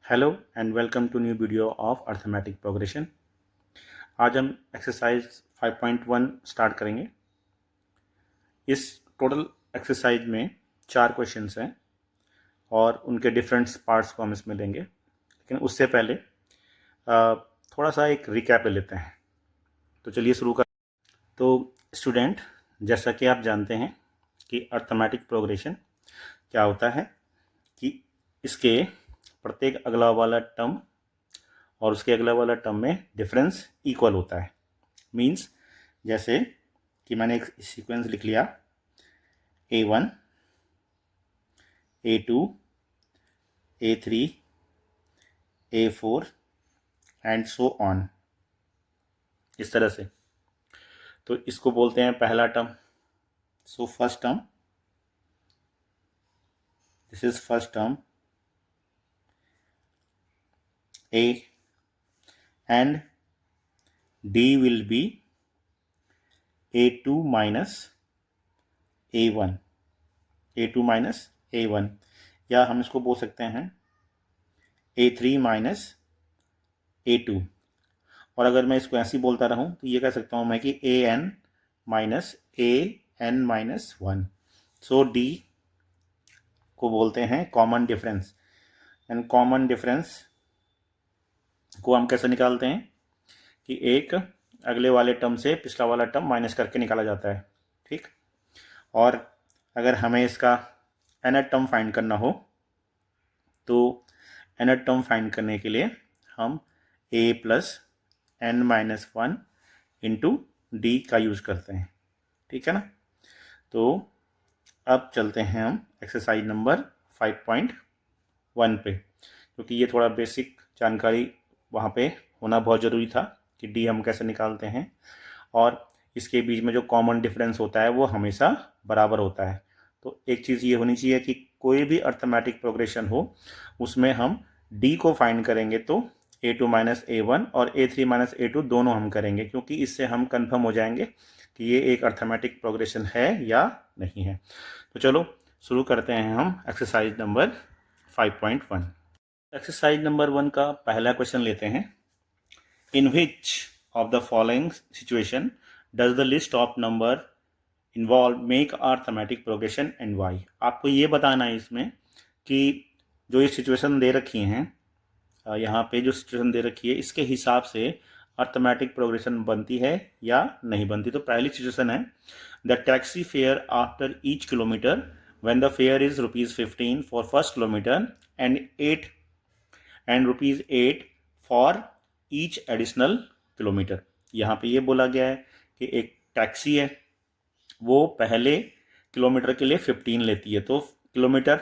Hello and welcome to new video of arithmetic progression. आज हम exercise 5.1 start करेंगे। इस टोटल एक्सरसाइज में 4 क्वेश्चंस हैं और उनके डिफरेंट पार्ट्स को हम इसमें लेंगे, लेकिन उससे पहले थोड़ा सा एक रिकैप ले लेते हैं। तो चलिए शुरू कर। तो स्टूडेंट, जैसा कि आप जानते हैं कि अर्थमेटिक प्रोग्रेशन क्या होता है कि इसके प्रत्येक अगला वाला टर्म और उसके अगला वाला टर्म में डिफरेंस इक्वल होता है। मीन्स जैसे कि मैंने एक सीक्वेंस लिख लिया A1, A2, A3, A4 and so on, इस तरह से। तो इसको बोलते हैं पहला term. So first term, this is first term A and D will be A2 minus A1, A2 minus A1, या हम इसको बोल सकते हैं A3 माइनस A2। और अगर मैं इसको ऐसे ही बोलता रहूं तो ये कह सकता हूं मैं कि AN minus AN minus 1। So D को बोलते हैं common difference. And common difference को हम कैसे निकालते हैं कि एक अगले वाले टर्म से पिछला वाला टर्म माइनस करके निकाला जाता है, ठीक। और अगर हमें इसका nth टर्म फाइंड करना हो तो nth टर्म फाइंड करने के लिए हम a plus n minus 1 into D का यूज़ करते हैं, ठीक है ना। तो अब चलते हैं हम एक्सरसाइज नंबर 5.1 पे, क्योंकि ये थोड़ा बेसिक जानकारी वहाँ पे होना बहुत ज़रूरी था कि डी हम कैसे निकालते हैं और इसके बीच में जो कॉमन डिफरेंस होता है वो हमेशा बराबर होता है। तो एक चीज़ ये होनी चाहिए कि कोई भी अर्थमेटिक प्रोग्रेशन हो उसमें हम डी को फाइंड करेंगे तो A2 माइनस A1 और A3 माइनस A2 दोनों हम करेंगे, क्योंकि इससे हम कंफर्म हो जाएंगे कि ये एक अर्थमेटिक प्रोग्रेशन है या नहीं है। तो चलो शुरू करते हैं हम एक्सरसाइज नंबर 5.1। एक्सरसाइज नंबर 1 का पहला क्वेश्चन लेते हैं। In which of the following situation does the list of number involve make arithmetic progression and why. आपको ये बताना है इसमें कि जो ये सिचुएशन दे रखी हैं, यहाँ पे जो सिचुएशन दे रखी है इसके हिसाब से अर्थमेटिक प्रोग्रेशन बनती है या नहीं बनती। तो पहली सिचुएशन है the taxi fare after each kilometre when the fair is ₹15 for first kilometre and ₹8 for each additional kilometre. यहाँ पे ये बोला गया है कि एक टैक्सी है, वो पहले किलोमीटर के लिए 15 लेती है। तो किलोमीटर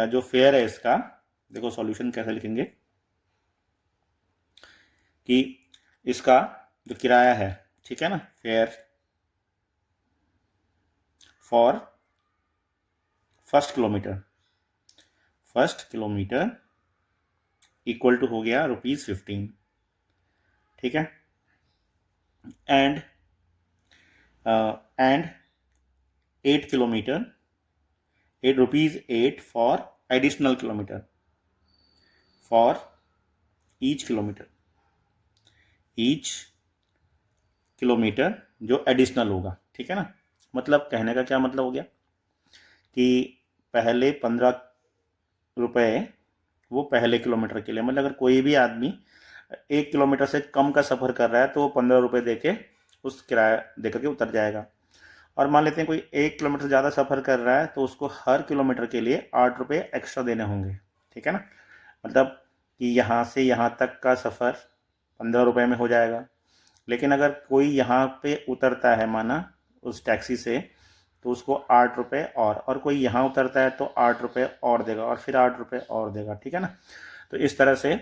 जो फेयर है इसका, देखो सॉल्यूशन कैसे लिखेंगे कि इसका जो किराया है, ठीक है ना, fare for first kilometre equal to हो गया ₹15, ठीक है। And 8 kilometre ₹8 for additional kilometre for each kilometre जो एडिशनल होगा, ठीक है ना। मतलब कहने का क्या मतलब हो गया कि पहले 15 रुपये वो पहले किलोमीटर के लिए, मतलब अगर कोई भी आदमी 1 किलोमीटर से कम का सफ़र कर रहा है तो वो 15 रुपये दे के उस किराया दे करके उतर जाएगा। और मान लेते हैं कोई 1 किलोमीटर से ज़्यादा सफ़र कर रहा है तो उसको हर किलोमीटर के लिए 8 रुपये एक्स्ट्रा देने होंगे, ठीक है ना। मतलब कि यहाँ से यहाँ तक का सफ़र 15 रुपये में हो जाएगा। लेकिन अगर कोई यहाँ पे उतरता है माना उस टैक्सी से, तो उसको 8 रुपये और कोई यहाँ उतरता है तो 8 रुपये और देगा और फिर 8 रुपये और देगा, ठीक है ना। तो इस तरह से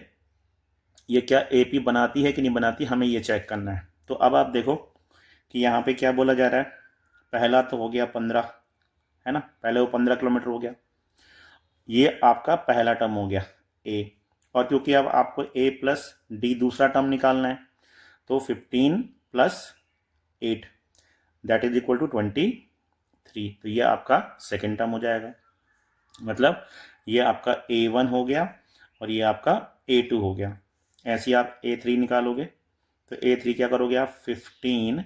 ये क्या AP बनाती है कि नहीं बनाती, हमें ये चेक करना है। तो अब आप देखो कि यहाँ पे क्या बोला जा रहा है। पहला तो हो गया 15, है ना, पहले वो 15 किलोमीटर हो गया, ये आपका पहला टर्म हो गया A। और क्योंकि अब आपको A प्लस D दूसरा टर्म निकालना है तो 15 plus 8 that is equal to 23। तो ये आपका सेकेंड टर्म हो जाएगा। मतलब ये आपका A1 हो गया और ये आपका A2 हो गया। ऐसे ही आप A3 निकालोगे तो A3 क्या करोगे आप 15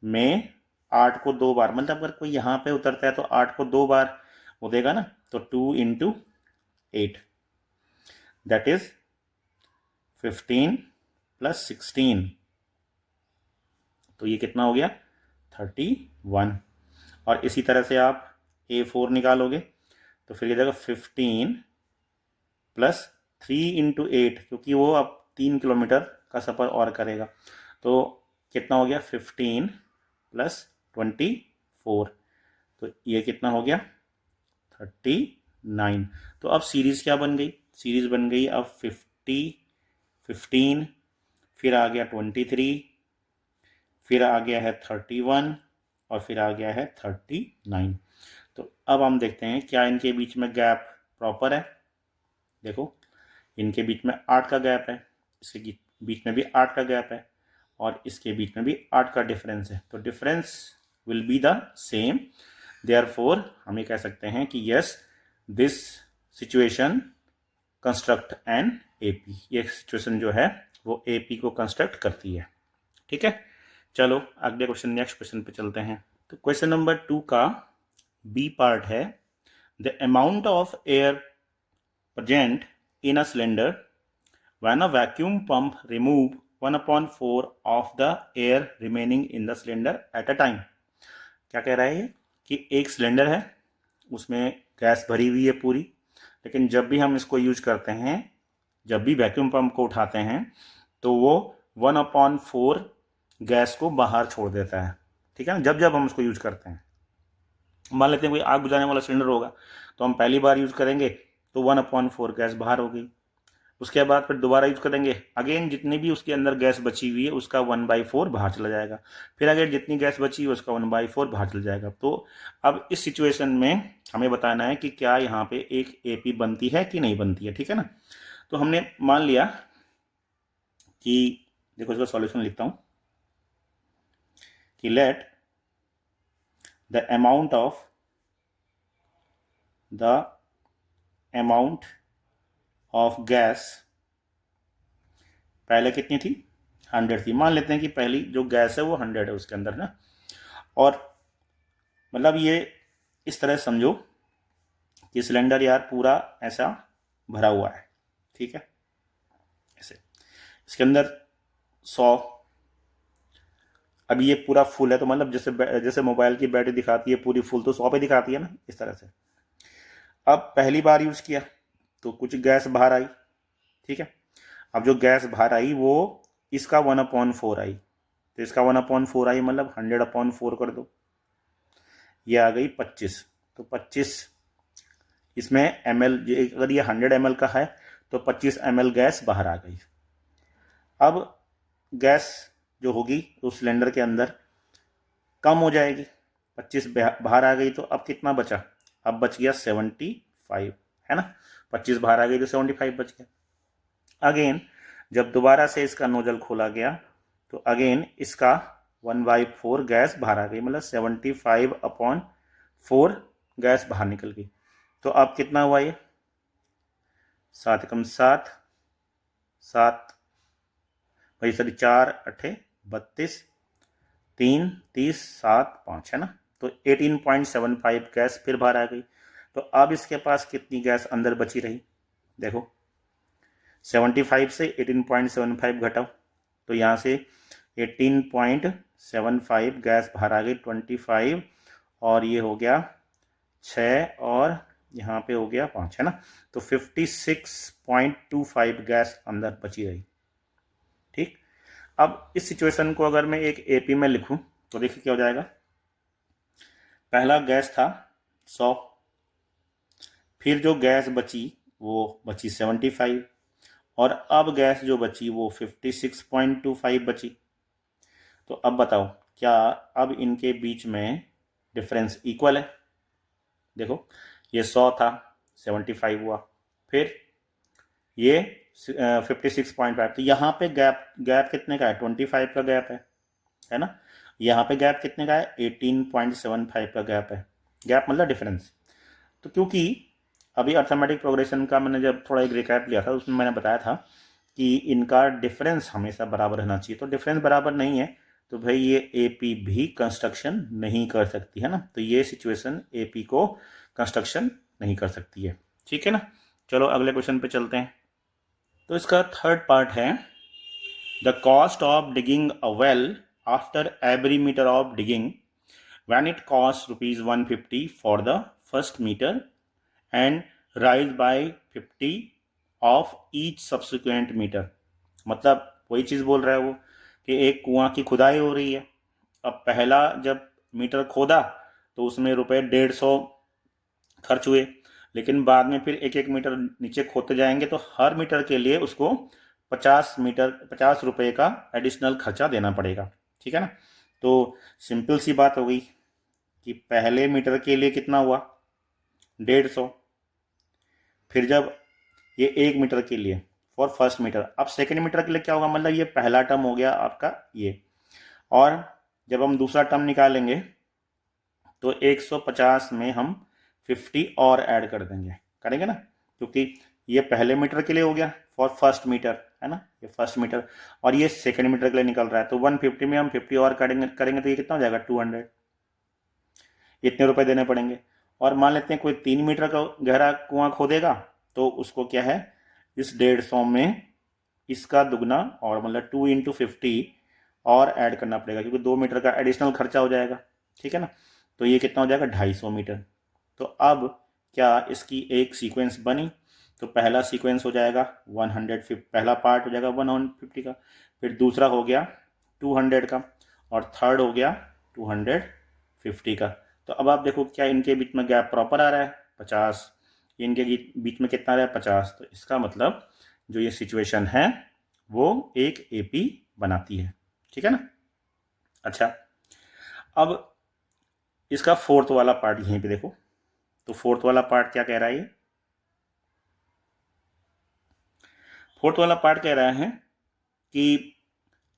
में 8 को 2 बार, मतलब अगर कोई यहाँ पे उतरता है तो 8 को 2 बार वो देगा ना, तो 2 इंटू 8 दैट इज 15 प्लस 16, तो ये कितना हो गया 31। और इसी तरह से आप A4 निकालोगे तो फिर ये जाएगा 15 प्लस 3 इंटू 8, क्योंकि वो अब 3 किलोमीटर का सफ़र और करेगा, तो कितना हो गया 15 प्लस 24, तो ये कितना हो गया 39। तो अब सीरीज़ क्या बन गई, सीरीज़ बन गई अब 50, 15, फिर आ गया 23, फिर आ गया है 31 और फिर आ गया है 39। तो अब हम देखते हैं क्या इनके बीच में गैप प्रॉपर है। देखो इनके बीच में 8 का गैप है, इसके बीच में भी 8 का गैप है और इसके बीच में भी 8 का डिफरेंस है, तो difference will be the same. Therefore हम ये कह सकते हैं कि yes this situation construct an AP, ये सिचुएशन जो है वो एपी को कंस्ट्रक्ट करती है। ठीक है, चलो अगले क्वेश्चन, नेक्स्ट क्वेश्चन पे चलते हैं। तो क्वेश्चन नंबर 2 का बी पार्ट है, the amount of air present in a cylinder when a vacuum pump remove 1/4 of the air remaining in the cylinder at a time। क्या कह रहा है ये कि एक सिलेंडर है, उसमें गैस भरी हुई है पूरी, लेकिन जब भी हम इसको यूज करते हैं, जब भी वैक्यूम पंप को उठाते हैं तो वो 1/4 गैस को बाहर छोड़ देता है। ठीक है ना, जब जब हम उसको यूज करते हैं, मान लेते हैं कोई आग बुझाने वाला सिलेंडर होगा तो हम पहली बार यूज करेंगे तो 1/4 गैस बाहर हो गई, उसके बाद फिर दोबारा यूज करेंगे, अगेन जितनी भी उसके अंदर गैस बची हुई है उसका 1/4 बाहर चला जाएगा, फिर अगर जितनी गैस बची है उसका 1/4 बाहर चला जाएगा। तो अब इस सिचुएशन में हमें बताना है कि क्या यहाँ पे एक एपी बनती है कि नहीं बनती है। ठीक है ना, तो हमने मान लिया कि देखो इसका सॉल्यूशन लिखता हूँ कि let the amount of gas पहले कितनी थी 100 थी, मान लेते हैं कि पहली जो गैस है वो 100 है उसके अंदर ना, और मतलब ये इस तरह समझो कि सिलेंडर यार पूरा ऐसा भरा हुआ है। ठीक है, ऐसे इसके अंदर 100, अभी ये पूरा फुल है, तो मतलब जैसे जैसे मोबाइल की बैटरी दिखाती है पूरी फुल, तो 100 पे दिखाती है ना, इस तरह से। अब पहली बार यूज किया तो कुछ गैस बाहर आई। ठीक है, अब जो गैस बाहर आई वो इसका 1/4 आई, तो इसका 1/4 आई मतलब 100/4 कर दो, ये आ गई 25, तो 25 इसमें ml, अगर ये 100 ml का है तो 25 ml गैस बाहर आ गई। अब गैस जो होगी उस सिलेंडर के अंदर कम हो जाएगी, 25 बाहर आ गई, तो अब कितना बचा, अब बच गया 75, है ना, 25 बाहर आ गई तो 75 बच गया। अगेन जब दोबारा से इसका नोजल खोला गया तो अगेन इसका 1/4 गैस बाहर आ गई, मतलब 75/4 गैस बाहर निकल गई। तो अब कितना हुआ ये 7 कम 7 7 भाई सॉरी 4 8 32 3 30 7 5 है ना, तो 18.75 गैस फिर बाहर आ गई। तो अब इसके पास कितनी गैस अंदर बची रही, देखो 75 से 18.75 घटाओ तो यहाँ से 18.75 गैस बाहर आ गई, 25 और ये हो गया 6 और यहाँ पे हो गया 5, है ना, तो 56.25 गैस अंदर बची रही। ठीक, अब इस सिचुएशन को अगर मैं एक एपी में लिखूं तो देखिए क्या हो जाएगा, पहला गैस था 100, फिर जो गैस बची वो बची 75 और अब गैस जो बची वो 56.25 बची। तो अब बताओ क्या अब इनके बीच में डिफरेंस इक्वल है, देखो ये 100 था 75 हुआ, फिर ये 56.5, तो यहाँ पे गैप गैप कितने का है 25 का गैप है ना, यहाँ पे गैप कितने का है 18.75 का गैप है, गैप मतलब डिफरेंस। तो क्योंकि अभी अर्थमेटिक प्रोग्रेशन का मैंने जब थोड़ा एक रिकैप लिया था उसमें मैंने बताया था कि इनका डिफरेंस हमेशा बराबर रहना चाहिए। तो डिफरेंस बराबर नहीं है तो भाई ये AP भी कंस्ट्रक्शन नहीं कर सकती है ना, तो ये सिचुएशन AP को कंस्ट्रक्शन नहीं कर सकती है। ठीक है ना, चलो अगले क्वेश्चन पे चलते हैं। तो इसका थर्ड पार्ट है the cost of digging a well after every metre of digging when it costs rupees 150 for the first meter and rise by 50 of each subsequent meter। मतलब वही चीज़ बोल रहा है वो कि एक कुआं की खुदाई हो रही है। अब पहला जब मीटर खोदा तो उसमें रुपए 150 खर्च हुए, लेकिन बाद में फिर एक एक मीटर नीचे खोदते जाएंगे तो हर मीटर के लिए उसको 50 रुपए का एडिशनल खर्चा देना पड़ेगा। ठीक है ना, तो सिंपल सी बात हो गई कि पहले मीटर के लिए कितना हुआ 150, फिर जब ये 1 मीटर के लिए फॉर फर्स्ट मीटर, अब सेकेंड मीटर के लिए क्या होगा, मतलब ये पहला टर्म हो गया आपका ये, और जब हम दूसरा टर्म निकालेंगे तो 150 में हम 50 और ऐड कर देंगे, करेंगे ना, क्योंकि ये पहले मीटर के लिए हो गया फॉर फर्स्ट मीटर है ना, ये फर्स्ट मीटर, और ये सेकेंड मीटर के लिए निकल रहा है तो 150 में हम 50 और करेंगे तो ये कितना हो जाएगा 200, इतने रुपए देने पड़ेंगे। और मान लेते हैं कोई 3 मीटर का गहरा कुआं खोदेगा तो उसको क्या है इस 150 में इसका दुगना और मतलब 2 × 50 और ऐड करना पड़ेगा क्योंकि 2 मीटर का एडिशनल खर्चा हो जाएगा। ठीक है ना, तो ये कितना हो जाएगा 250 मीटर। तो अब क्या इसकी एक सीक्वेंस बनी, तो पहला सीक्वेंस हो जाएगा 150, पहला पार्ट हो जाएगा 150 का, फिर दूसरा हो गया 200 का, और थर्ड हो गया 250 का। तो अब आप देखो क्या इनके बीच में गैप प्रॉपर आ रहा है 50, इनके बीच में कितना आ रहा है 50, तो इसका मतलब जो ये सिचुएशन है वो एक AP बनाती है। ठीक है ना, अच्छा अब इसका फोर्थ वाला पार्ट यहीं पे देखो, तो फोर्थ वाला पार्ट क्या कह रहा है ये, फोर्थ वाला पार्ट कह रहा है कि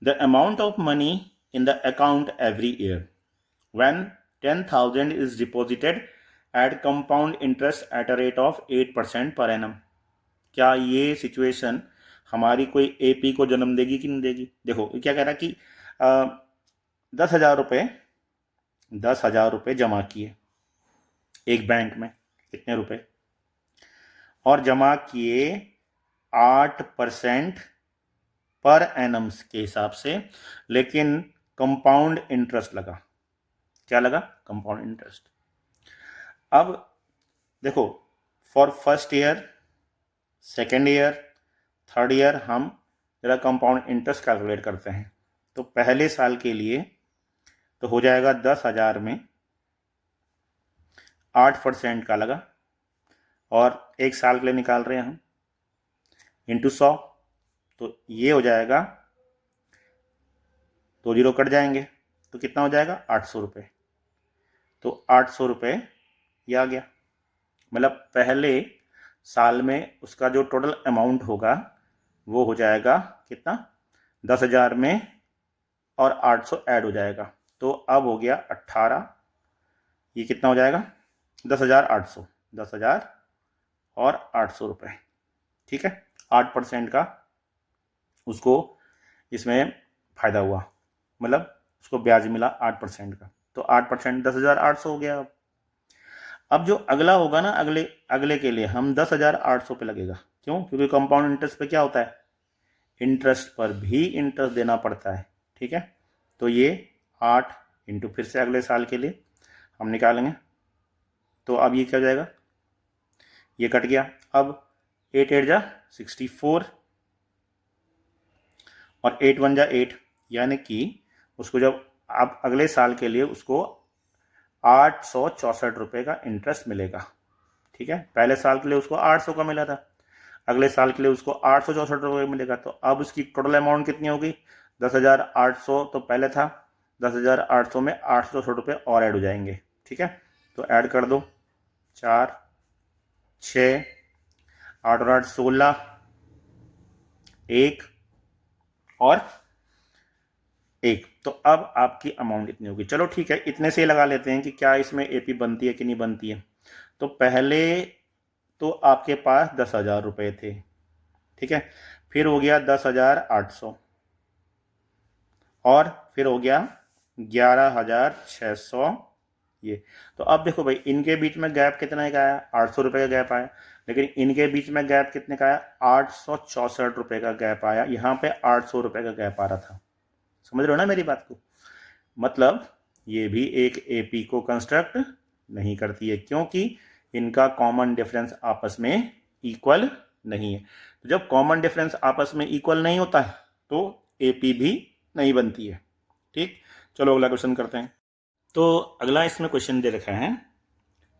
the amount of money in the account every year when 10,000 is deposited at compound interest at a rate of 8% per annum. क्या ये सिचुएशन हमारी कोई AP को जन्म देगी कि नहीं देगी। देखो क्या कह रहा है कि 10,000 रुपये जमा किए एक बैंक में, कितने रुपए, और जमा किए 8% पर एनम्स के हिसाब से, लेकिन कंपाउंड इंटरेस्ट लगा, क्या लगा कंपाउंड इंटरेस्ट। अब देखो for first year, second year, third year हम जरा कंपाउंड इंटरेस्ट कैलकुलेट करते हैं। तो पहले साल के लिए तो हो जाएगा 10,000 में 8% का लगा, और एक साल के लिए निकाल रहे हैं हम इंटू 100, तो ये हो जाएगा 2 जीरो कट जाएंगे तो कितना हो जाएगा 800 रुपये। तो 800 रुपये ये आ गया, मतलब पहले साल में उसका जो टोटल अमाउंट होगा वो हो जाएगा कितना 10,000 में और 800 ऐड हो जाएगा, तो अब हो गया 18, ये कितना हो जाएगा 10,800, 10,000 और 800 रुपये। ठीक है, 8% का उसको इसमें फ़ायदा हुआ, मतलब उसको ब्याज मिला 8% का, तो 8% 10,800 हो गया। अब जो अगला होगा ना अगले के लिए हम 10,800 पे लगेगा, क्यों, क्योंकि कंपाउंड इंटरेस्ट पे क्या होता है इंटरेस्ट पर भी इंटरेस्ट देना पड़ता है। ठीक है, तो ये 8 इंटू फिर से अगले साल के लिए हम निकालेंगे, तो अब ये क्या हो जाएगा, ये कट गया, अब 8 8 जा 64 और 8 1 जा 8, यानी कि उसको जब आप अगले साल के लिए उसको 864 रुपये का इंटरेस्ट मिलेगा। ठीक है, पहले साल के लिए उसको 800 का मिला था, अगले साल के लिए उसको 864 रुपये मिलेगा, तो अब उसकी टोटल अमाउंट कितनी होगी 10,800 तो पहले था, 10,800 में 864 रुपये और ऐड हो जाएंगे। ठीक है, तो ऐड कर दो 4 6 8 और 8 16, 1 और 1, तो अब आपकी अमाउंट इतनी होगी। चलो ठीक है, इतने से लगा लेते हैं कि क्या इसमें AP बनती है कि नहीं बनती है। तो पहले तो आपके पास 10,000 रुपये थे, ठीक है। फिर हो गया 10,800 और फिर हो गया 11,600 ये। तो अब देखो भाई, इनके बीच में गैप कितने का आया, 800 रुपये का गैप आया, लेकिन इनके बीच में गैप कितने का आया, 864 रुपये का गैप आया। यहाँ पे 800 रुपये का गैप आ रहा था। समझ रहे हो ना मेरी बात को? मतलब ये भी एक एपी को कंस्ट्रक्ट नहीं करती है, क्योंकि इनका कॉमन डिफरेंस आपस में इक्वल नहीं है। तो जब कॉमन डिफरेंस आपस में इक्वल नहीं होता है तो एपी भी नहीं बनती है, ठीक। चलो अगला क्वेश्चन करते हैं। तो अगला इसमें क्वेश्चन दे रखा है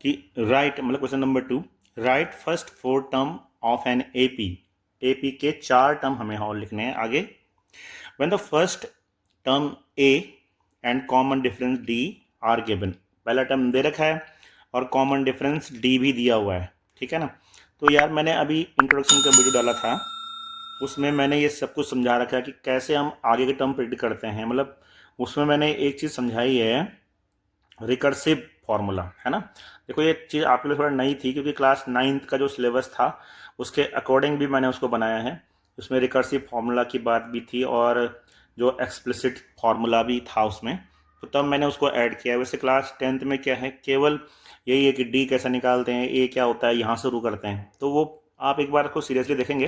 कि राइट, मतलब question number 2, right first 4 term of an AP. AP के 4 टर्म हमें और लिखने हैं आगे। When the first term A and common difference D R given. पहला टर्म दे रखा है और कॉमन डिफरेंस डी भी दिया हुआ है, ठीक है ना। तो यार मैंने अभी इंट्रोडक्शन का वीडियो डाला था, उसमें मैंने ये सब कुछ समझा रखा है कि कैसे हम आगे के टर्म प्रेडिक्ट करते हैं। मतलब उसमें मैंने एक चीज़ समझाई है, रिकर्सिव फॉर्मूला, है ना। देखो ये चीज़ आपके लिए थोड़ा नई थी, क्योंकि क्लास 9th का जो सिलेबस था उसके अकॉर्डिंग भी मैंने उसको बनाया है। उसमें रिकर्सिव फार्मूला की बात भी थी और जो एक्सप्लिसिट फार्मूला भी था उसमें, तो तब मैंने उसको ऐड किया है। वैसे क्लास 10th में क्या है, केवल यही है कि डी कैसे निकालते हैं, ए क्या होता है, यहाँ से शुरू करते हैं। तो वो आप एक बार को सीरियसली देखेंगे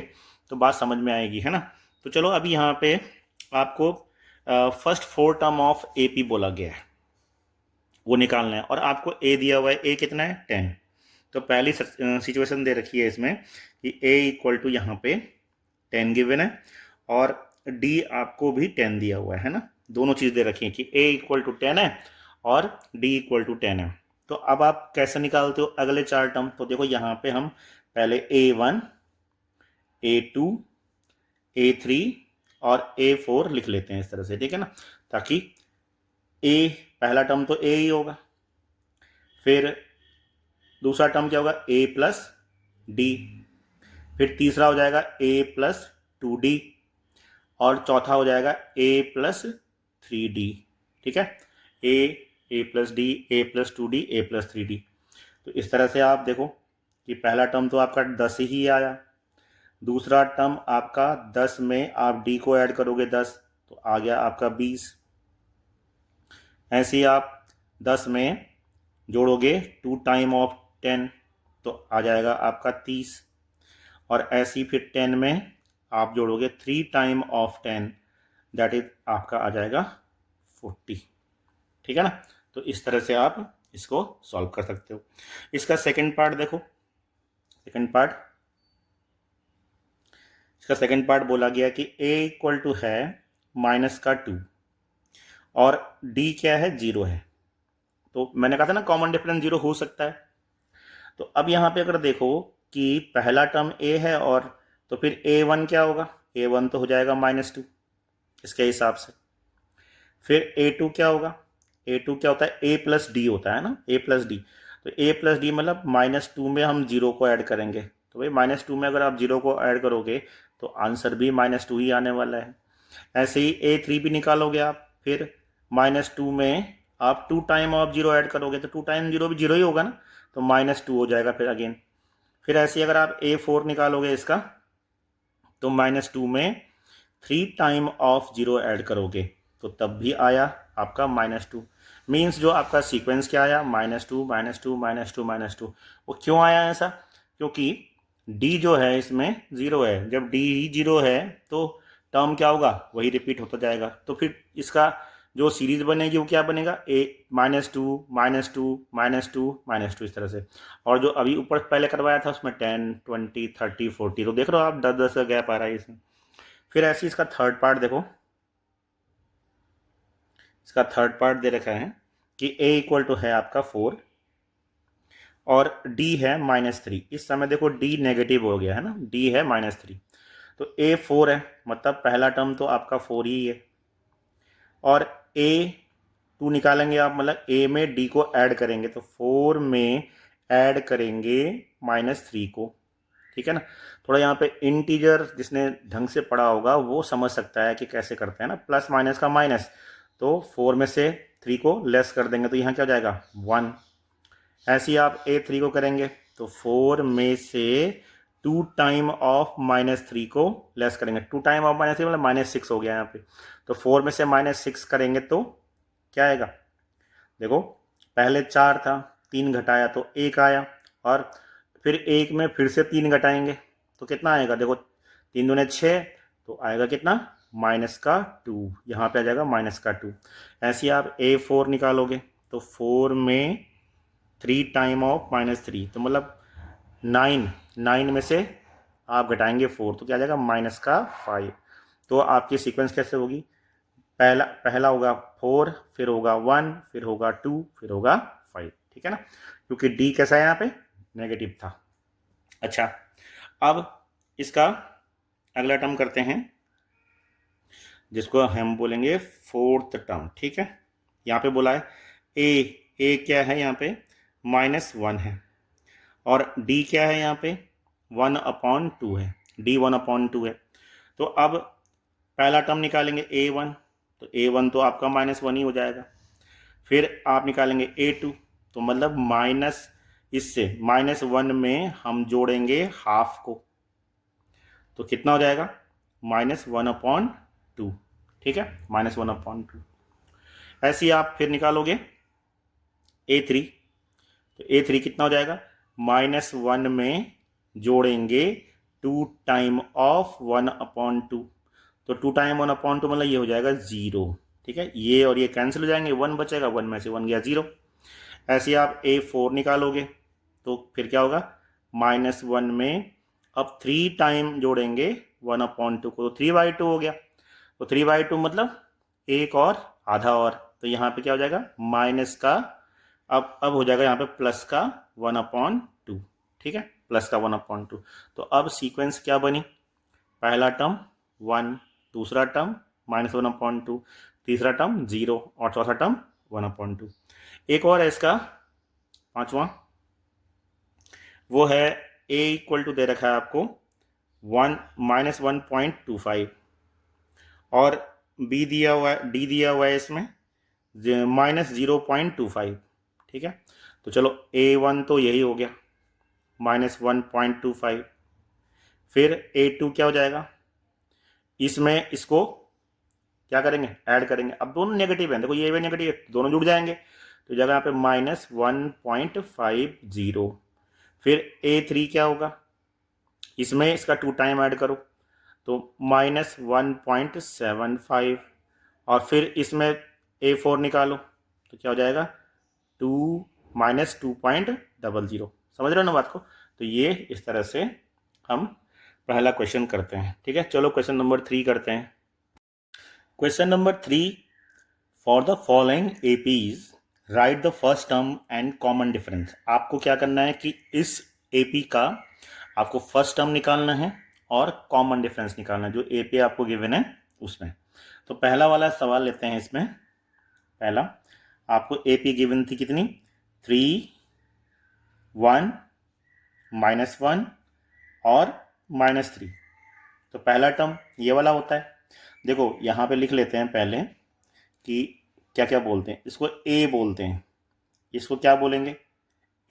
तो बात समझ में आएगी, है ना। तो चलो अभी यहाँ पे आपको first 4 term of A P बोला गया है, वो निकालना है। और आपको ए दिया हुआ है, ए कितना है 10। तो पहली सिचुएशन दे रखी है इसमें कि ए इक्वल टू यहाँ पे 10 गिवन है और डी आपको भी 10 दिया हुआ है ना। दोनों चीज़ दे रखी है कि ए इक्वल टू 10 है और डी इक्वल टू 10 है। तो अब आप कैसे निकालते हो अगले 4 टर्म? तो देखो यहाँ पे हम पहले A1, A2, A3 और A4 लिख लेते हैं इस तरह से, ठीक है ना, ताकि ए पहला टर्म तो ए ही होगा, फिर दूसरा टर्म क्या होगा, ए प्लस डी, फिर तीसरा हो जाएगा ए प्लस 2D और चौथा हो जाएगा ए प्लस 3D, ठीक है। ए प्लस डी, ए प्लस 2D, ए प्लस 3D। तो इस तरह से आप देखो कि पहला टर्म तो आपका 10 ही आया, दूसरा टर्म आपका 10 में आप डी को ऐड करोगे 10, तो आ गया आपका 20। ऐसे ही आप 10 में जोड़ोगे 2 टाइम ऑफ 10 तो आ जाएगा आपका 30, और ऐसे ही फिर 10 में आप जोड़ोगे 3 टाइम ऑफ 10, दैट इज आपका आ जाएगा 40, ठीक है ना। तो इस तरह से आप इसको सॉल्व कर सकते हो। इसका सेकंड पार्ट देखो, इसका सेकंड पार्ट बोला गया कि a इक्वल टू है माइनस का 2 और d क्या है, 0 है। तो मैंने कहा था ना कॉमन डिफरेंस 0 हो सकता है। तो अब यहाँ पे अगर देखो कि पहला टर्म a है और तो फिर a1 क्या होगा, a1 तो हो जाएगा -2 इसके हिसाब से। फिर a2 क्या होगा, a2 क्या होता है, a प्लस डी होता है ना, a प्लस डी। तो a प्लस डी मतलब -2 में हम 0 को ऐड करेंगे। तो भाई -2 में अगर आप 0 को ऐड करोगे तो आंसर भी -2 ही आने वाला है। ऐसे ही a3 भी निकालोगे आप, फिर -2 में आप 2 टाइम ऑफ 0 ऐड करोगे तो 2 टाइम 0 भी 0 ही होगा ना, तो -2 हो जाएगा फिर अगेन। फिर ऐसे ही अगर आप a4 निकालोगे इसका तो -2 में 3 टाइम ऑफ 0 ऐड करोगे तो तब भी आया आपका -2। मीन्स जो आपका सीक्वेंस क्या आया, -2 -2 -2 -2। वो क्यों आया ऐसा, क्योंकि d जो है इसमें 0 है। जब d ही 0 है तो टर्म क्या होगा, वही रिपीट होता जाएगा। तो फिर इसका जो सीरीज बनेगी वो क्या बनेगा, -2 -2 -2 -2 इस तरह से। और जो अभी ऊपर पहले करवाया था उसमें 10 20 30 40, तो देख रहे हो आप 10 का गैप आ रहा है इसमें। फिर ऐसे इसका थर्ड पार्ट देखो, इसका थर्ड पार्ट दे रखा है कि a इक्वल टू है आपका 4 और d है -3। इस समय देखो d नेगेटिव हो गया है ना, d है -3, तो a 4 है, मतलब पहला टर्म तो आपका 4 ही है। और a2 निकालेंगे आप, मतलब a में d को ऐड करेंगे तो 4 में ऐड करेंगे -3 को, ठीक है ना। थोड़ा यहाँ पे इंटीजर जिसने ढंग से पढ़ा होगा वो समझ सकता है कि कैसे करते हैं ना, प्लस माइनस का माइनस, तो 4 में से 3 को लेस कर देंगे तो यहाँ क्या हो जाएगा 1। ऐसे ही आप a3 को करेंगे तो 4 में से 2 टाइम ऑफ -3 को लेस करेंगे। 2 टाइम ऑफ -3 मतलब -6 हो गया यहाँ पे। तो 4 में से -6 करेंगे तो क्या आएगा? देखो पहले 4 था, 3 घटाया तो 1 आया, और फिर 1 में फिर से 3 घटाएंगे तो कितना आएगा? देखो 3 दूने 6, तो आएगा कितना? -2। यहाँ पे आ जाएगा -2। ऐसे आप A4 निकालोगे तो 4 में 3 टाइम ऑफ -3, तो मतलब 9 में से आप घटाएंगे 4 तो क्या आ जाएगा? -5। तो आपकी सीक्वेंस कैसे होगी? पहला होगा 4, फिर होगा 1, फिर होगा 2, फिर होगा 5। ठीक है ना, क्योंकि डी कैसा है यहाँ पे? नेगेटिव था। अच्छा, अब इसका अगला टर्म करते हैं जिसको हम बोलेंगे फोर्थ टर्म। ठीक है, यहाँ पे बोला है ए क्या है यहाँ पे? -1 है, और डी क्या है यहाँ पे? 1/2 है। डी 1/2 है। तो अब पहला टर्म निकालेंगे A1, तो A1 तो आपका -1 ही हो जाएगा। फिर आप निकालेंगे A2, तो मतलब माइनस इससे -1 में हम जोड़ेंगे हाफ को, तो कितना हो जाएगा? -1/2। ठीक है, -1/2। ऐसे ही आप फिर निकालोगे A3, तो A3 कितना हो जाएगा? -1 में जोड़ेंगे 2 टाइम ऑफ 1/2, तो 2 टाइम 1/2 मतलब ये हो जाएगा 0। ठीक है, ये और ये कैंसिल हो जाएंगे, 1 बचेगा, 1 में से 1 गया 0। ऐसे ही आप A4 निकालोगे तो फिर क्या होगा? -1 में अब 3 टाइम जोड़ेंगे 1/2 को, तो 3/2 हो गया। तो 3/2 मतलब एक और आधा, और तो यहाँ पे क्या हो जाएगा? माइनस का अब हो जाएगा यहाँ पे प्लस का 1/2। ठीक है, प्लस का 1/2। तो अब सीक्वेंस क्या बनी? पहला टर्म 1, दूसरा टर्म -1/2, तीसरा टर्म 0, और चौथा टर्म 1/2। एक और है इसका पांचवा, वो है A दे रखा है आपको -1.25, और B दिया हुआ है, D दिया हुआ है इसमें -0.25। ठीक है, तो चलो A1 तो यही हो गया -1.25। फिर A2 क्या हो जाएगा? इसमें इसको क्या करेंगे? ऐड करेंगे। अब दोनों नेगेटिव हैं, देखो ये भी नेगेटिव है, दोनों जुड़ जाएंगे, तो जगह यहाँ पे -1.50। फिर A3 क्या होगा? इसमें इसका 2 टाइम ऐड करो तो -1.75, और फिर इसमें A4 निकालो तो क्या हो जाएगा? 2 -2.00। समझ रहे हो ना बात को? तो ये इस तरह से हम पहला क्वेश्चन करते हैं। ठीक है, चलो क्वेश्चन नंबर 3 करते हैं। Question number 3, for the following APs right the first term and common difference. आपको क्या करना है कि इस AP का आपको फर्स्ट टर्म निकालना है और कॉमन डिफरेंस निकालना है, जो AP आपको गिवन है उसमें। तो पहला वाला सवाल लेते हैं। इसमें पहला आपको AP गिवन थी कितनी? 3, 1, -1 और -3। तो पहला टर्म ये वाला होता है। देखो यहाँ पे लिख लेते हैं पहले कि क्या क्या बोलते हैं। इसको A बोलते हैं, इसको क्या बोलेंगे?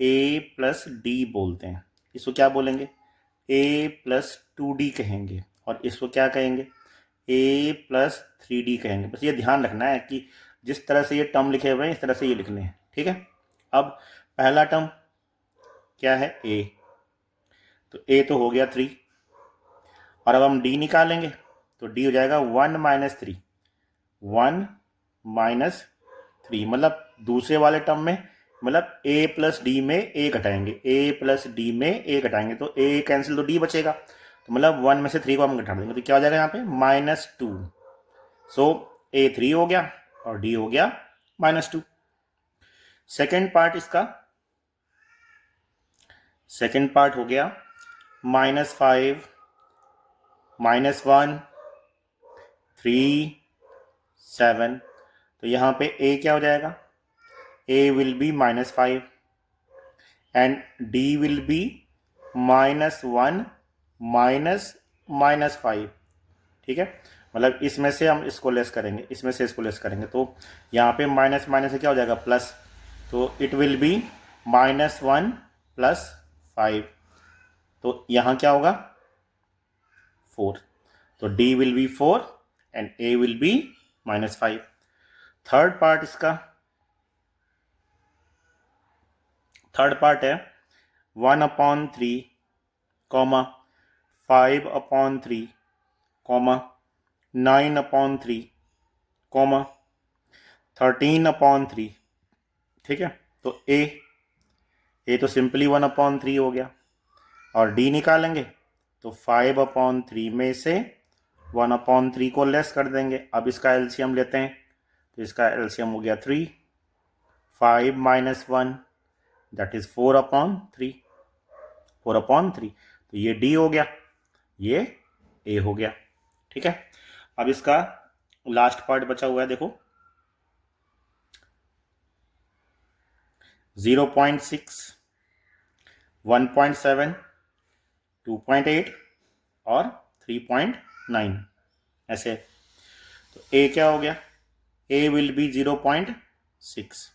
A+D बोलते हैं। इसको क्या बोलेंगे? A+2D कहेंगे। और इसको क्या कहेंगे? A+3D कहेंगे। बस ये ध्यान रखना है कि जिस तरह से ये टर्म लिखे हुए हैं इस तरह से ये लिखने हैं। ठीक है, अब पहला टर्म क्या है? A, तो A तो हो गया 3, और अब हम D निकालेंगे तो D हो जाएगा 1 - 3। 1 - 3 मतलब दूसरे वाले टर्म में, मतलब A+D में A घटाएंगे, A+D में A घटाएंगे तो A कैंसिल तो D बचेगा, तो मतलब 1 में से 3 को हम घटा देंगे तो क्या हो जाएगा यहाँ पे? -2। सो A3 हो गया और D हो गया -2। सेकेंड पार्ट इसका, सेकेंड पार्ट हो गया -5, -1, 3, 7। तो यहाँ पे A क्या हो जाएगा? A will be -5 and D will be -1 -5। ठीक है, मतलब इसमें से हम इसको लेस करेंगे, इसमें से इसको लेस करेंगे, तो यहाँ पे माइनस माइनस से क्या हो जाएगा? प्लस, तो इट विल बी -1 + 5, तो यहाँ क्या होगा 4, तो D will be 4 and A will be -5। Third part इसका, थर्ड पार्ट है 1/3, 5/3, 9/3, 13/3। ठीक है, तो ए तो सिंपली 1/3 हो गया, और डी निकालेंगे तो 5/3 में से 1/3 को लेस कर देंगे। अब इसका एलसीएम लेते हैं, तो इसका एलसीएम हो गया 3, 5 - 1 दैट इज 4/3, 4/3, तो ये डी हो गया, ये ए हो गया। ठीक है, अब इसका लास्ट पार्ट बचा हुआ है, देखो 0.6, 1.7, 2.8 और 3.9 ऐसे। तो ए क्या हो गया, A will be 0.6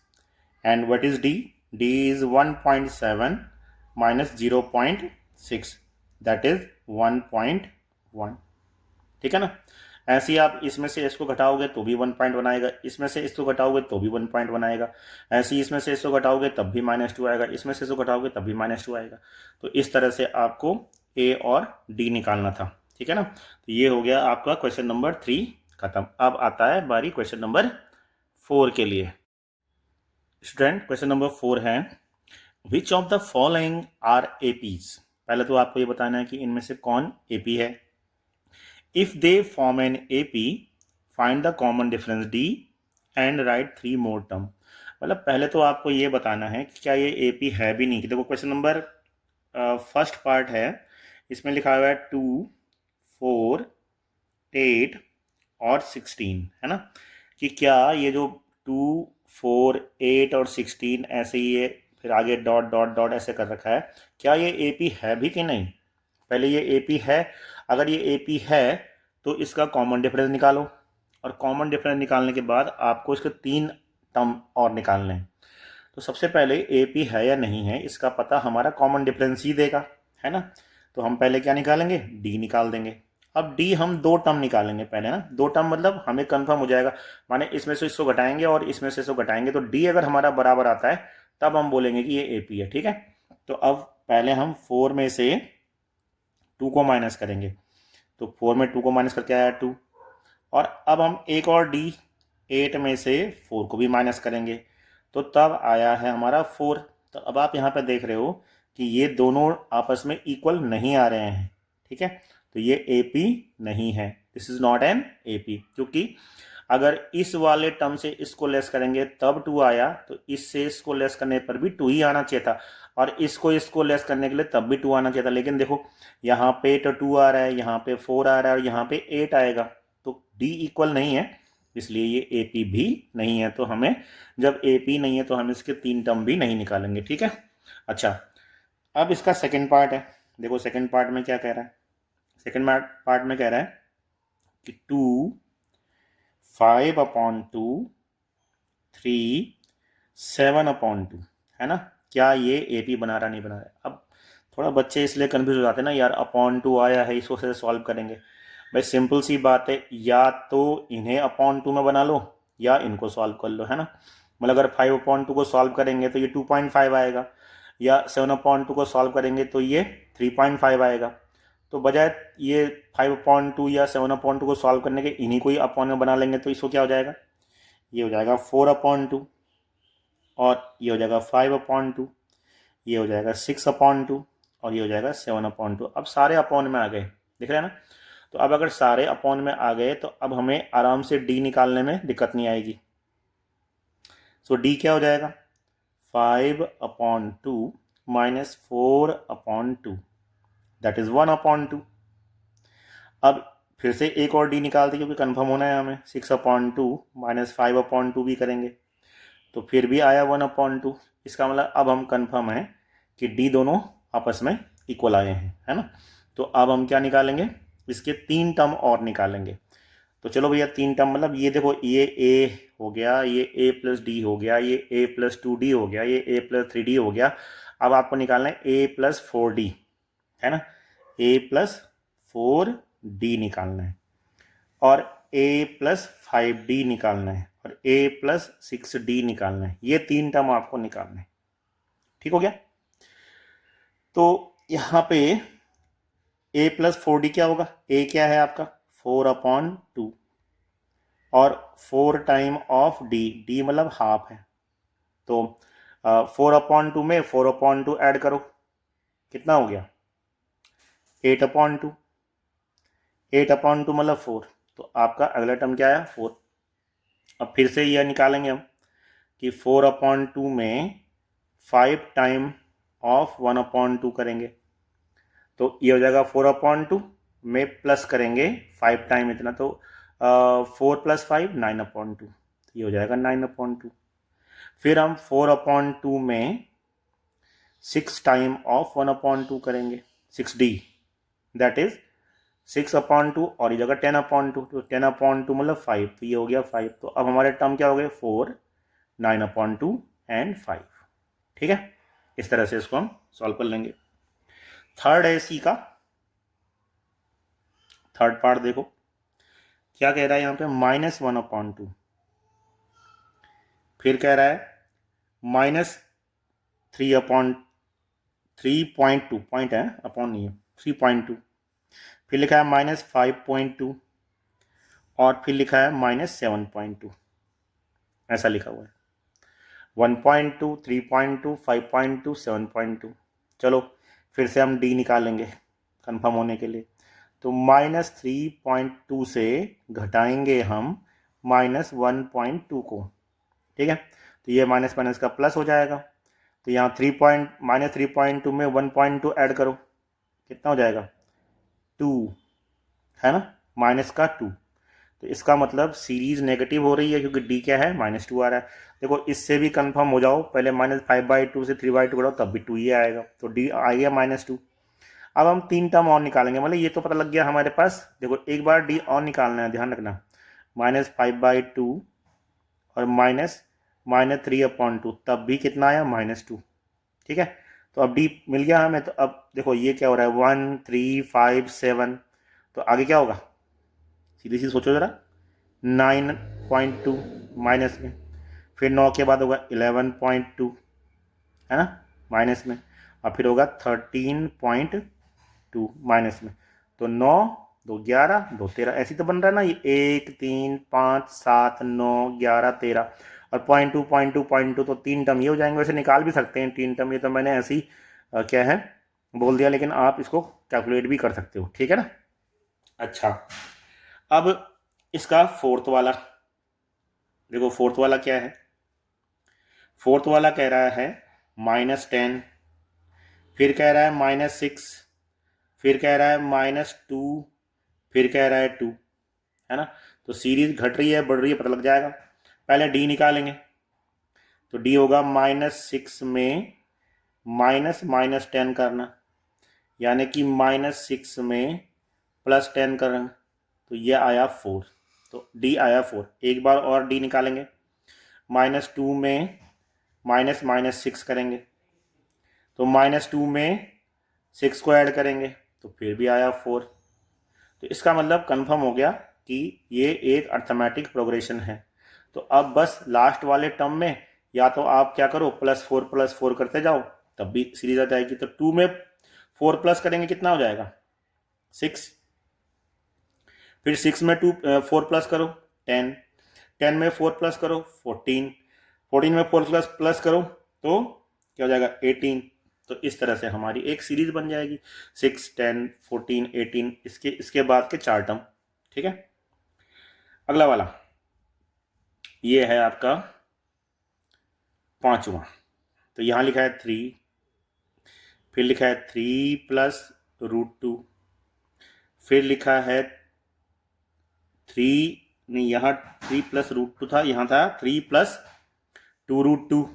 and what is D, D is 1.7 - 0.6 that is 1.1। ठीक है ना, ऐसे ही आप इसमें से इसको घटाओगे तो भी 1 पॉइंट बनाएगा, इसमें से इसको घटाओगे तो भी 1 पॉइंट बनाएगा, ऐसे ही इसमें से इसको घटाओगे तब भी -2 आएगा, इसमें से इसको घटाओगे तब भी -2 आएगा। तो इस तरह से आपको ए और डी निकालना था। ठीक है ना, तो ये हो गया आपका क्वेश्चन नंबर 3 खत्म। अब आता है बारी क्वेश्चन नंबर 4 के लिए। स्टूडेंट, क्वेश्चन नंबर 4 है, which of the following are APs. पहले तो आपको ये बताना है कि इनमें से कौन एपी है। If they form an AP, find the common difference D and write 3 more term। मतलब पहले तो आपको ये बताना है कि क्या ये AP है भी नहीं। देखो क्वेश्चन नंबर फर्स्ट पार्ट है, इसमें लिखा हुआ है 2, 4, 8 और 16, है ना, कि क्या ये जो 2, 4, 8 और 16 ऐसे ही है, फिर आगे डॉट डॉट डॉट ऐसे कर रखा है, क्या ये AP है भी कि नहीं। पहले ये AP है, अगर ये AP है तो इसका कॉमन डिफरेंस निकालो, और कॉमन डिफरेंस निकालने के बाद आपको इसके 3 टर्म और निकालने हैं। तो सबसे पहले AP है या नहीं है इसका पता हमारा कॉमन डिफरेंस ही देगा, है ना। तो हम पहले क्या निकालेंगे, D निकाल देंगे। अब D हम 2 टर्म निकालेंगे पहले ना, 2 टर्म मतलब हमें कंफर्म हो जाएगा, माने इसमें से इसको घटाएंगे और इसमें से इसको घटाएंगे, तो D अगर हमारा बराबर आता है तब हम बोलेंगे कि ये AP है। ठीक है, तो अब पहले हम 4 में से 2 को माइनस करेंगे, तो 4 में 2 को माइनस करके आया 2, और अब हम एक और D 8 में से 4 को भी माइनस करेंगे, तो तब आया है हमारा 4। तो अब आप यहाँ पे देख रहे हो कि ये दोनों आपस में इक्वल नहीं आ रहे हैं। ठीक है, तो ये AP नहीं है, this is not an AP, क्योंकि अगर इस वाले टर्म से इसको लेस करेंगे तब 2 आया, तो इससे इसको लेस करने पर भी 2 ही आना चाहिए था, और इसको लेस करने के लिए तब भी 2 आना चाहिए था। लेकिन देखो यहाँ पे तो 2 आ रहा है, यहाँ पे 4 आ रहा है और यहाँ पे 8 आएगा, तो D इक्वल नहीं है, इसलिए ये AP भी नहीं है। तो हमें जब AP नहीं है तो हम इसके 3 टर्म भी नहीं निकालेंगे। ठीक है, अच्छा अब इसका सेकेंड पार्ट है, देखो सेकेंड पार्ट में क्या कह रहा है। सेकेंड पार्ट में कह रहा है कि 2, 5/2, 3, 7/2, है ना। क्या ये AP बना रहा नहीं बना रहा। अब थोड़ा बच्चे इसलिए कन्फ्यूज हो जाते हैं ना, यार अपॉन 2 आया है इसको कैसे सॉल्व करेंगे। भाई सिंपल सी बात है, या तो इन्हें अपॉन 2 में बना लो या इनको सॉल्व कर लो, है ना। मतलब अगर 5/2 को सॉल्व करेंगे तो ये 2.5 आएगा, या 7/2 को सॉल्व करेंगे तो ये 3.5 आएगा। तो बजाय ये 5/2 या 7/2 को सॉल्व करने के इन्हीं को ही अपॉन में बना लेंगे, तो इसको क्या हो जाएगा, ये हो जाएगा 4/2, और ये हो जाएगा 5/2, ये हो जाएगा 6/2, और ये हो जाएगा 7/2। अब सारे अपॉन में आ गए, दिख रहे हैं ना। तो अब अगर सारे अपॉन में आ गए तो अब हमें आराम से D निकालने में दिक्कत नहीं आएगी। सो D क्या हो जाएगा, 5/2 - 4/2 दैट इज 1/2। अब फिर से एक और D निकालते क्योंकि कंफर्म होना है हमें, 6/2 - 5/2 भी करेंगे तो फिर भी आया 1/2। इसका मतलब अब हम कंफर्म है कि D दोनों आपस में इक्वल आए हैं, है ना। तो अब हम क्या निकालेंगे, इसके 3 टर्म और निकालेंगे। तो चलो भैया 3 टर्म मतलब ये देखो, ये A हो गया, ये A + D हो गया, ये A + 2D हो गया, ये A + 3D हो गया। अब आपको निकालना है a प्लस 4d, है ना, a प्लस 4d निकालना है, और a प्लस 5d निकालना है, और a प्लस 6d निकालना है। ये 3 टर्म आपको निकालना है। ठीक हो गया। तो यहाँ पे a प्लस 4d क्या होगा, a क्या है आपका 4/2, और 4 टाइम ऑफ d मतलब हाफ है, तो 4/2 में 4/2 ऐड करो, कितना हो गया 8/2, 8/2 मतलब 4, तो आपका अगला टर्म क्या आया 4। अब फिर से यह निकालेंगे हम कि 4/2 में 5 टाइम ऑफ 1/2 करेंगे, तो ये हो जाएगा 4/2 में प्लस करेंगे 5 टाइम इतना, तो 4 + 5 9/2, तो ये हो जाएगा 9/2। फिर हम 4/2 में 6 टाइम ऑफ 1/2 करेंगे, 6d, दैट इज 6/2, और ये जगह 10/2, तो 10/2 मतलब 5, तो ये हो गया 5। तो अब हमारे टर्म क्या हो गए 4, 9/2 एंड 5। ठीक है, इस तरह से इसको हम सॉल्व कर लेंगे। थर्ड है सी का, थर्ड पार्ट देखो क्या कह रहा है यहाँ पे -1/2, फिर कह रहा है -3/3.2, पॉइंट है अपॉन नहीं है, 3.2, फिर लिखा है -5.2, और फिर लिखा है -7.2, ऐसा लिखा हुआ है 1.2, 3.2, 5.2, 7.2। चलो फिर से हम डी निकालेंगे कंफर्म होने के लिए, तो -3.2 से घटाएंगे हम -1.2 को। ठीक है, तो ये माइनस माइनस का प्लस हो जाएगा, तो यहाँ -3.2 में 1.2 ऐड करो, कितना हो जाएगा 2, है ना, माइनस का 2। तो इसका मतलब सीरीज नेगेटिव हो रही है क्योंकि डी क्या है -2 आ रहा है। देखो इससे भी कंफर्म हो जाओ, पहले -5/2 से 3/2 बढ़ाओ तब भी 2 ही आएगा, तो डी आ गया -2। अब हम 3 टर्म और निकालेंगे, मतलब ये तो पता लग गया हमारे पास। देखो एक बार डी और निकालना है, ध्यान रखना, -5/2 और -3/2, तब भी कितना आया -2। ठीक है, तो अब डी मिल गया हमें। तो अब देखो ये क्या हो रहा है 1, 3, 5, 7, तो आगे क्या होगा सीधी सी सोचो जरा, 9.2 माइनस में, फिर 9 के बाद होगा 11.2, है ना, माइनस में, और फिर होगा 13.2 माइनस में। तो 9, 2, 11, 2, 13, ऐसी तो बन रहा है ना ये, 1, 3, 5, 7, 9, 11, 13, और 0.2 तो 3 टर्म ये हो जाएंगे। वैसे निकाल भी सकते हैं 3 टर्म, ये तो मैंने ऐसे ही क्या है बोल दिया, लेकिन आप इसको कैलकुलेट भी कर सकते हो। ठीक है ना। अच्छा, अब इसका फोर्थ वाला देखो, फोर्थ वाला क्या है, फोर्थ वाला कह रहा है -10, फिर कह रहा है -6, फिर कह रहा है -2, फिर कह रहा है 2, है ना। तो सीरीज घट रही है बढ़ रही है पता लग जाएगा। पहले डी निकालेंगे, तो डी होगा -6 में -10 करना, यानी कि -6 में +10 करना, तो ये आया 4, तो डी आया 4। एक बार और डी निकालेंगे, -2 में -6 करेंगे, तो -2 में 6 को ऐड करेंगे, तो फिर भी आया 4। तो इसका मतलब कंफर्म हो गया कि ये एक अर्थमेटिक प्रोग्रेशन है। तो अब बस लास्ट वाले टर्म में या तो आप क्या करो +4 करते जाओ, तब भी सीरीज आ जाएगी। तो 2 में 4 प्लस करेंगे कितना हो जाएगा 6, फिर 6 में 4 प्लस करो 10, 10 में 4 प्लस करो 14, 14 में 4 प्लस करो तो क्या हो जाएगा 18। तो इस तरह से हमारी एक सीरीज बन जाएगी 6, 10, 14, 18, इसके बाद के 4 टर्म। ठीक है, अगला वाला ये है आपका पांचवा, तो यहां लिखा है 3, फिर लिखा है 3 + √2, फिर लिखा है 3, नहीं यहाँ 3 + √2 था, यहाँ था 3 + 2√2,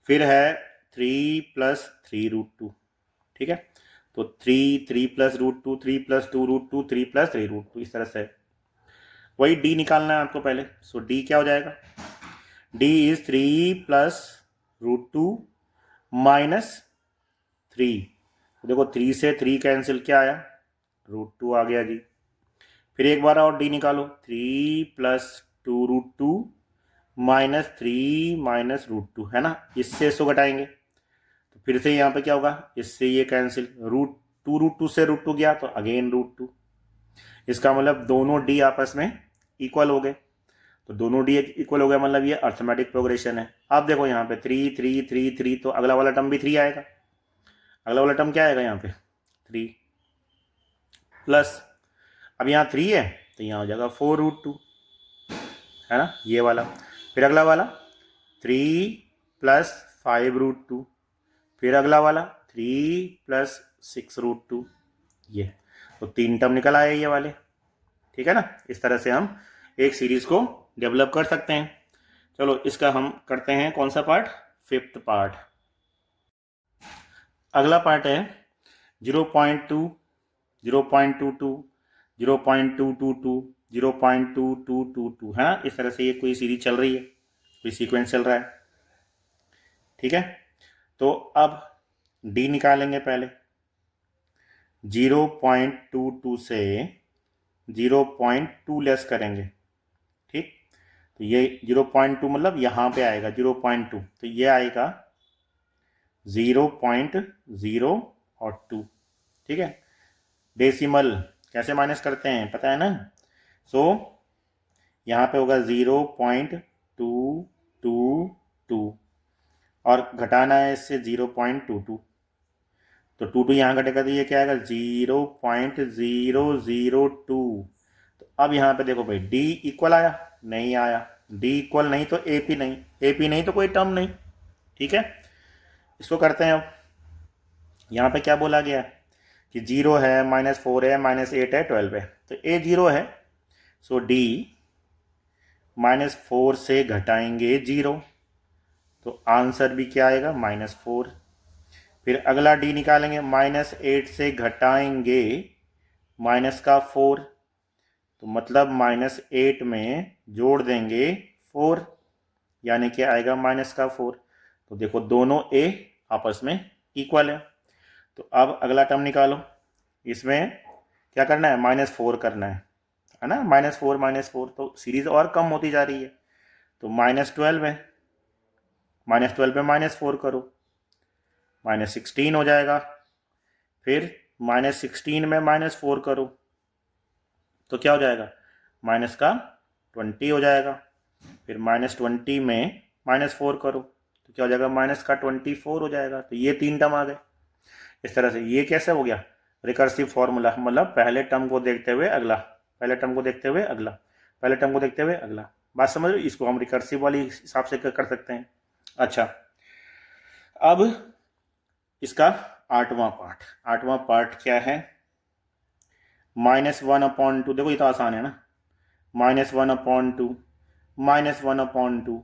फिर है 3 + 3√2। ठीक है, तो 3, 3 + √2, 3 + 2√2, 3 + 3√2, इस तरह से वही डी निकालना है आपको पहले। सो डी क्या हो जाएगा, डी इज 3 + √2 माइनस 3। तो देखो 3 से 3 कैंसिल, क्या आया, √2 आ गया जी। फिर एक बार और डी निकालो, 3 + 2√2 -3 - √2 है ना, इससे इसको घटाएंगे तो फिर से यहाँ पे क्या होगा, इससे ये कैंसिल, √2 से √2 गया तो अगेन √2। इसका मतलब दोनों डी आपस में इक्वल हो गए। तो दोनों डी इक्वल हो गया मतलब ये अर्थमेटिक प्रोग्रेशन है। अब देखो यहाँ पे 3 3 3 3, तो अगला वाला टर्म भी 3 आएगा। अगला वाला टर्म क्या आएगा यहाँ पे, 3 प्लस, अब यहाँ 3 है तो यहाँ हो जाएगा 4√2, है ना, ये वाला। फिर अगला वाला 3 + 5√2, फिर अगला वाला 3 + 6√2, ये तो 3 टर्म निकल आए ये वाले। ठीक है ना, इस तरह से हम एक सीरीज को डेवलप कर सकते हैं। चलो इसका हम करते हैं कौन सा पार्ट, 5th पार्ट। अगला पार्ट है 0.2 0.22 0.222 0.2222, है ना, इस तरह से ये कोई सीरीज चल रही है, कोई सीक्वेंस चल रहा है। ठीक है, तो अब डी निकालेंगे पहले। 0.22 से 0.2 लेस करेंगे। ठीक, तो ये 0.2 मतलब यहाँ पे आएगा 0.2, तो ये आएगा 0.0 और 2। ठीक है, डेसिमल कैसे माइनस करते हैं पता है ना। सो यहाँ पे होगा 0.222 और घटाना है इससे 0.22, तो 22 यहाँ घटेगा तो ये क्या आएगा 0.002। तो अब यहाँ पे देखो भाई डी इक्वल आया, नहीं आया, डी इक्वल नहीं तो ए पी नहीं, ए पी नहीं तो कोई टर्म नहीं। ठीक है, इसको करते हैं। अब यहाँ पे क्या बोला गया कि 0 है, -4 है, -8 है, 12 है, तो ए 0 है, सो डी -4 से घटाएंगे 0, तो आंसर भी क्या आएगा -4। फिर अगला डी निकालेंगे, -8 से घटाएंगे -4, तो मतलब -8 में जोड़ देंगे 4, यानी कि आएगा -4। तो देखो दोनों ए आपस में इक्वल है। तो अब अगला टर्म निकालो, इसमें क्या करना है, -4 करना है ना, -4 -4, तो सीरीज और कम होती जा रही है। तो -12 है, -12 में -4 करो, -16 हो जाएगा। फिर -16 में -4 करो तो क्या हो जाएगा, -20 हो जाएगा। फिर -20 में -4 करो तो क्या हो जाएगा, -24 हो जाएगा। तो ये 3 टर्म आ गए। इस तरह से ये कैसे हो गया, रिकर्सिव फॉर्मूला, मतलब पहले टर्म को देखते हुए अगला, पहले टर्म को देखते हुए अगला, पहले टर्म को देखते हुए अगला। बात समझ रहे हो, इसको हम रिकर्सिव वाली हिसाब से कर सकते हैं। अच्छा, अब इसका 8वां पार्ट क्या है, -1/2। देखो ये तो आसान है ना, -1/2 -1/2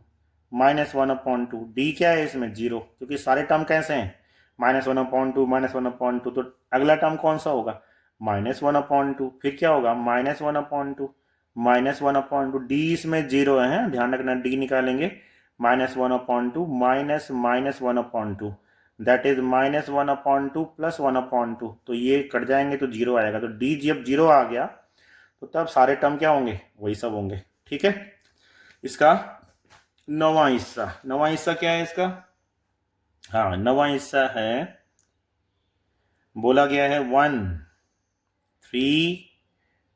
-1/2, डी क्या है इसमें 0, क्योंकि सारे टर्म कैसे हैं -1/2 -1/2, तो अगला टर्म कौन सा होगा, -1/2। फिर क्या होगा, -1/2 -1/2, डी इसमें 0 है, ध्यान रखना, डी निकालेंगे -1/2 -1/2, दैट इज -1/2 + 1/2, तो ये कट जाएंगे तो 0 आएगा। तो डी जब 0 आ गया तो तब सारे टर्म क्या होंगे, वही सब होंगे। ठीक है, इसका 9वां हिस्सा क्या है इसका, हाँ 9वां हिस्सा है, बोला गया है 1 3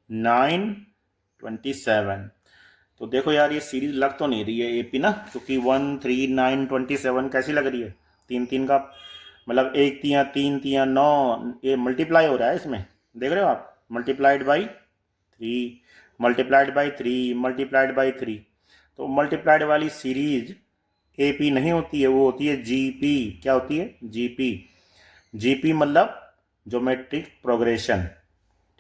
9 27। तो देखो यार ये सीरीज लग तो नहीं रही है एपी ना, क्योंकि 1 3 9 27 कैसी लग रही है, 3 3 का मतलब 1 3 3 3 9, ये मल्टीप्लाई हो रहा है इसमें, देख रहे हो आप, multiplied by 3 multiplied by 3 multiplied by 3। तो मल्टीप्लाइड वाली सीरीज एपी नहीं होती है, वो होती है जीपी। क्या होती है, जीपी। जीपी मतलब ज्योमेट्रिक प्रोग्रेशन।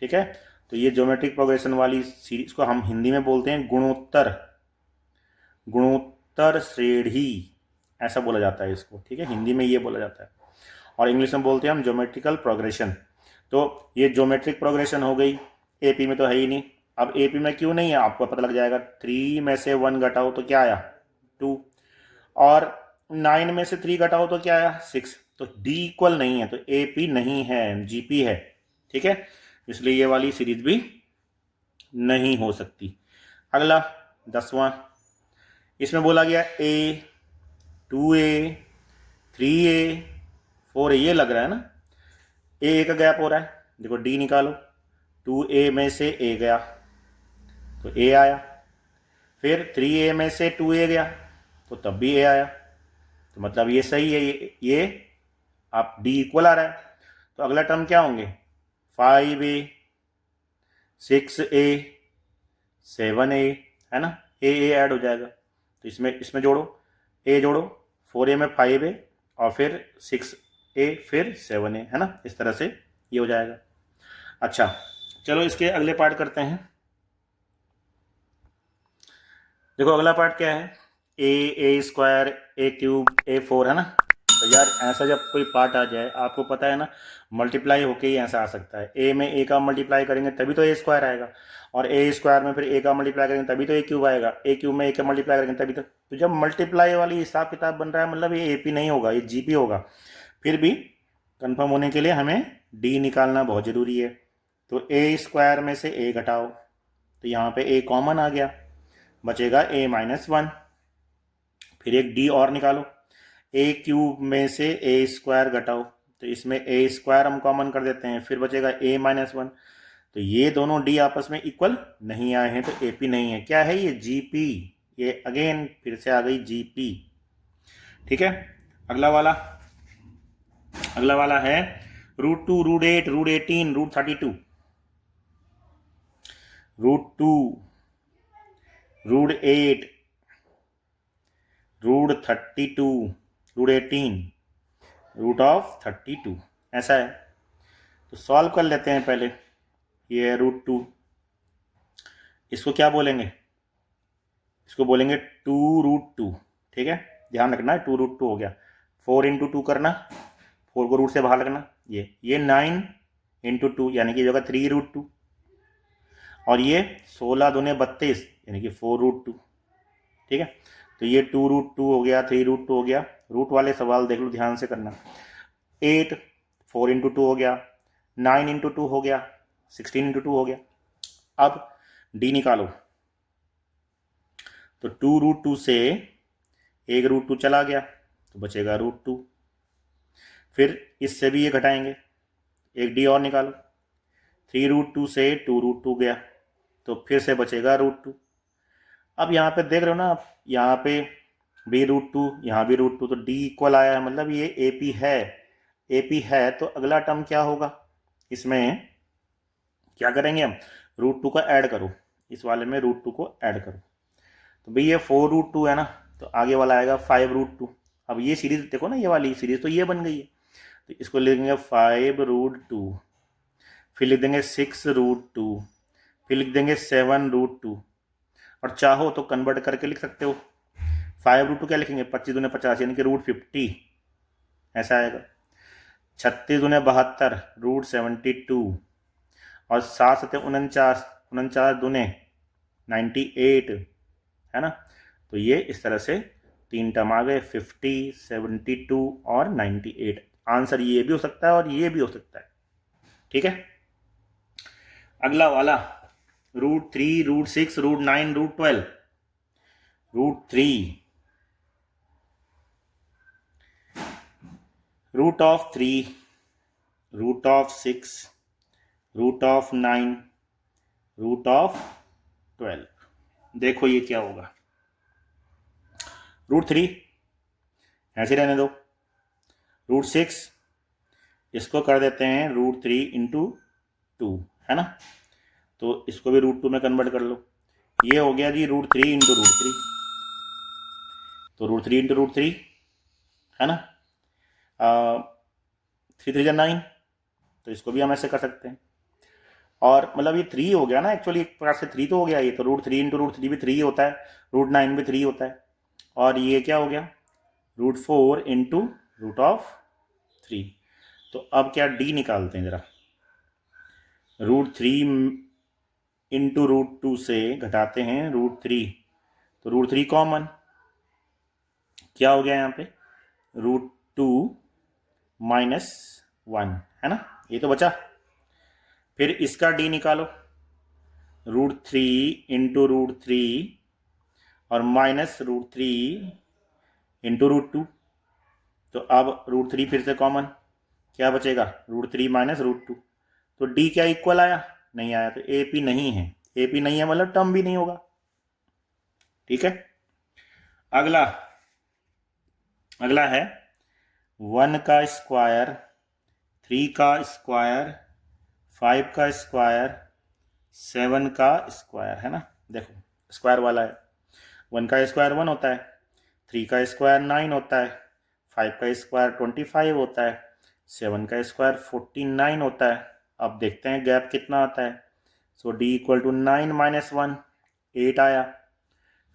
ठीक है, तो ये ज्योमेट्रिक प्रोग्रेशन वाली सीरीज को हम हिंदी में बोलते हैं गुणोत्तर, गुणोत्तर श्रेणी ऐसा बोला जाता है इसको। ठीक है, हिंदी में ये बोला जाता है, और इंग्लिश में बोलते हैं हम ज्योमेट्रिकल प्रोग्रेशन। तो ये ज्योमेट्रिक प्रोग्रेशन हो गई, एपी में तो है ही नहीं। अब एपी में क्यों नहीं है आपको पता लग जाएगा, 3 में से 1 घटाओ तो क्या आया 2, और 9 में से 3 घटाओ तो क्या आया 6, तो डी इक्वल नहीं है, तो ए पी नहीं है, जीपी है। ठीक है, इसलिए ये वाली सीरीज भी नहीं हो सकती। अगला 10वां, इसमें बोला गया ए 2a 3a 4a, ये लग रहा है ना ए का गैप हो रहा है। देखो डी निकालो, 2a में से a गया तो a आया, फिर 3a में से 2a गया तो तब भी a आया, तो मतलब ये सही है, ये आप d इक्वल आ रहा है। तो अगला टर्म क्या होंगे 5a 6a 7a, है ना, a ऐड हो जाएगा, तो इसमें जोड़ो, a जोड़ो, 4a में 5a और फिर 6a फिर 7a, है ना, इस तरह से ये हो जाएगा। अच्छा चलो इसके अगले पार्ट करते हैं। देखो अगला पार्ट क्या है, ए स्क्वायर ए क्यूब A4, है ना। तो यार ऐसा जब कोई पार्ट आ जाए, आपको पता है ना मल्टीप्लाई होके ही ऐसा आ सकता है, ए में ए का मल्टीप्लाई करेंगे तभी तो ए स्क्वायर आएगा, और ए स्क्वायर में फिर ए का मल्टीप्लाई करेंगे तभी तो ए क्यूब आएगा, ए क्यूब में ए का मल्टीप्लाई करेंगे तभी तो जब मल्टीप्लाई वाली हिसाब किताब बन रहा है मतलब ये ए पी नहीं होगा, ये जी पी होगा। फिर भी कंफर्म होने के लिए हमें डी निकालना बहुत ज़रूरी है। तो ए स्क्वायर में से ए घटाओ, तो यहाँ पे ए कॉमन आ गया, बचेगा a-1। फिर एक d और निकालो, ए क्यूब में से ए स्क्वायर घटाओ, तो इसमें ए स्क्वायर हम कॉमन कर देते हैं, फिर बचेगा a-1। तो ये दोनों d आपस में इक्वल नहीं आए हैं, तो ए पी नहीं है। क्या है ये जीपी, ये अगेन फिर से आ गई जीपी। ठीक है, अगला वाला है √2 √8 √18 √32, √2 √8 √32 √18 √32, ऐसा है। तो सॉल्व कर लेते हैं पहले। ये है √2, इसको क्या बोलेंगे, इसको बोलेंगे 2√2। ठीक है, ध्यान रखना है 2√2 हो गया, 4 × 2 करना, 4 को रूट से बाहर रखना, ये 9 × 2 यानी कि होगा 3√2, और ये 16 दूने 32 यानी कि 4√2। ठीक है, तो ये 2√2 हो गया, 3√2 हो गया। रूट वाले सवाल देख लो ध्यान से करना। 8 4 × 2 हो गया, 9 × 2 हो गया, 16 × 2 हो गया। अब डी निकालो, तो 2√2 से एक √2 चला गया तो बचेगा √2, फिर इससे भी ये घटाएंगे, एक डी और निकालो, 3√2 से 2√2 गया तो फिर से बचेगा √2। अब यहाँ पे देख रहे हो ना आप, यहाँ पे भी √2 यहाँ भी √2, तो डी इक्वल आया है, मतलब ये ए पी है, ए पी है। तो अगला टर्म क्या होगा, इसमें क्या करेंगे हम, √2 का ऐड करो, इस वाले में √2 को ऐड करो, तो भाई ये 4√2 है ना, तो आगे वाला आएगा 5√2। अब ये सीरीज देखो ना, ये वाली सीरीज तो ये बन गई है, तो इसको लिखेंगे 5√2, फिर लिख देंगे 6√2, फिर लिख देंगे 7√2, और चाहो तो कन्वर्ट करके लिख सकते हो। 5√2 क्या लिखेंगे, 25 दूने 50 यानी कि √50, ऐसा आएगा। 36 दूने 72 √72, और 7 7 49, 49 दूने 98, है ना। तो ये इस तरह से 3 टर्म आ गए, 50 72 और 98। आंसर ये भी हो सकता है और ये भी हो सकता है। ठीक है, अगला वाला √3 √6 √9 √12, √3 √3 √6 √9 √12। देखो ये क्या होगा, √3 ऐसे रहने दो, √6 इसको कर देते हैं √3 × 2, है ना, तो इसको भी √2 में कन्वर्ट कर लो। ये हो गया जी √3 × √3, तो √3 × √3 है ना, 3 3 9, तो इसको भी हम ऐसे कर सकते हैं। और मतलब ये 3 हो गया ना, एक्चुअली एक प्रकार से 3 तो हो गया ये, तो √3 × √3 भी 3 होता है, √9 भी 3 होता है, और ये क्या हो गया √4 × √3। तो अब क्या डी निकालते हैं ज़रा, √3 × √2 से घटाते हैं √3, तो √3 कॉमन, क्या हो गया यहाँ पे √2 -1 है ना, ये तो बचा। फिर इसका डी निकालो, √3 इंटू √3 और -√3 इंटू √2। तो अब √3 फिर से कॉमन, क्या बचेगा, √3 -√2। तो डी क्या इक्वल आया, नहीं आया, तो ए पी नहीं है। ए पी नहीं है मतलब टर्म भी नहीं होगा। ठीक है, अगला है 1 का स्क्वायर, 3 का स्क्वायर, 5 का स्क्वायर, 7 का स्क्वायर, है ना। देखो स्क्वायर वाला है, 1 का स्क्वायर 1 होता है, 3 का स्क्वायर 9 होता है, 5 का स्क्वायर 25 होता है, 7 का स्क्वायर 49 होता है। अब देखते हैं गैप कितना आता है। सो d इक्वल टू 9 - 1, 8 आया।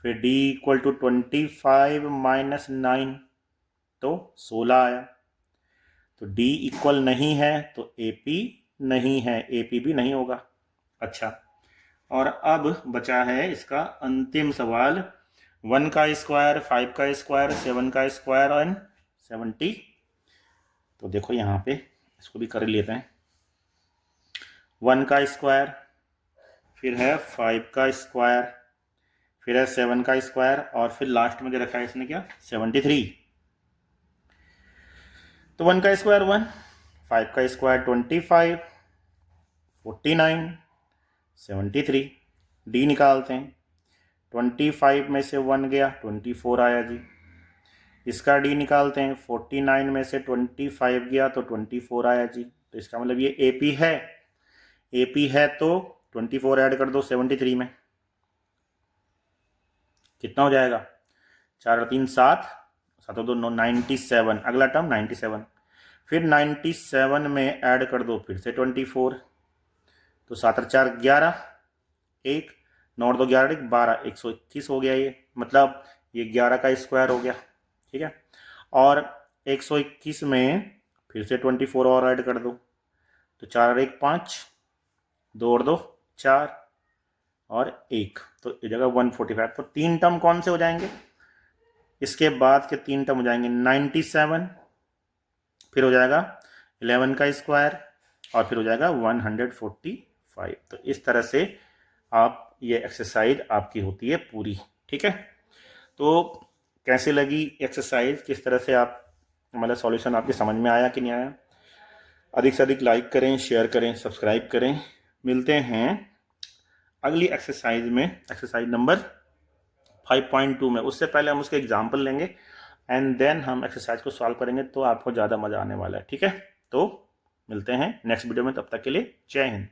फिर d इक्वल टू 25 - 9, तो 16 आया। तो d इक्वल नहीं है तो AP नहीं है, AP भी नहीं होगा। अच्छा, और अब बचा है इसका अंतिम सवाल, 1 का स्क्वायर, 5 का स्क्वायर, 7 का स्क्वायर और 70। तो देखो यहाँ पे इसको भी कर लेते हैं। 1 का स्क्वायर, फिर है 5 का स्क्वायर, फिर है 7 का स्क्वायर और फिर लास्ट में दे रखा है इसने क्या, 73। तो 1 का स्क्वायर 1, 5 का स्क्वायर 25, 49, 73। डी निकालते हैं, 25 में से 1 गया, 24 आया जी। इसका डी निकालते हैं, 49 में से 25 गया तो 24 आया जी। तो इसका मतलब ये AP है। AP है तो 24 ऐड कर दो 73 में, कितना हो जाएगा, 4 और 3 7, 7 और 2 9, 97। अगला टर्म 97, फिर 97 में ऐड कर दो फिर से 24, तो 7 और 4 11, 1 9 और 2 11, 12, 121 हो गया ये, मतलब ये 11 का स्क्वायर हो गया। ठीक है, और 121 में फिर से 24 और ऐड कर दो, तो 4 और 1 5, 2 और 2 4 और 1, तो ये जगह 145। तो 3 टर्म कौन से हो जाएंगे, इसके बाद के 3 टर्म हो जाएंगे 97, फिर हो जाएगा 11 का स्क्वायर और फिर हो जाएगा 145। तो इस तरह से आप ये एक्सरसाइज आपकी होती है पूरी। ठीक है, तो कैसे लगी एक्सरसाइज, किस तरह से आप मतलब सॉल्यूशन आपके समझ में आया कि नहीं आया। अधिक से अधिक लाइक करें, शेयर करें, सब्सक्राइब करें। मिलते हैं अगली एक्सरसाइज में, एक्सरसाइज नंबर 5.2 में। उससे पहले हम उसके एग्जाम्पल लेंगे एंड देन हम एक्सरसाइज को सॉल्व करेंगे, तो आपको ज़्यादा मज़ा आने वाला है। ठीक है, तो मिलते हैं नेक्स्ट वीडियो में, तब तक के लिए जय हिंद।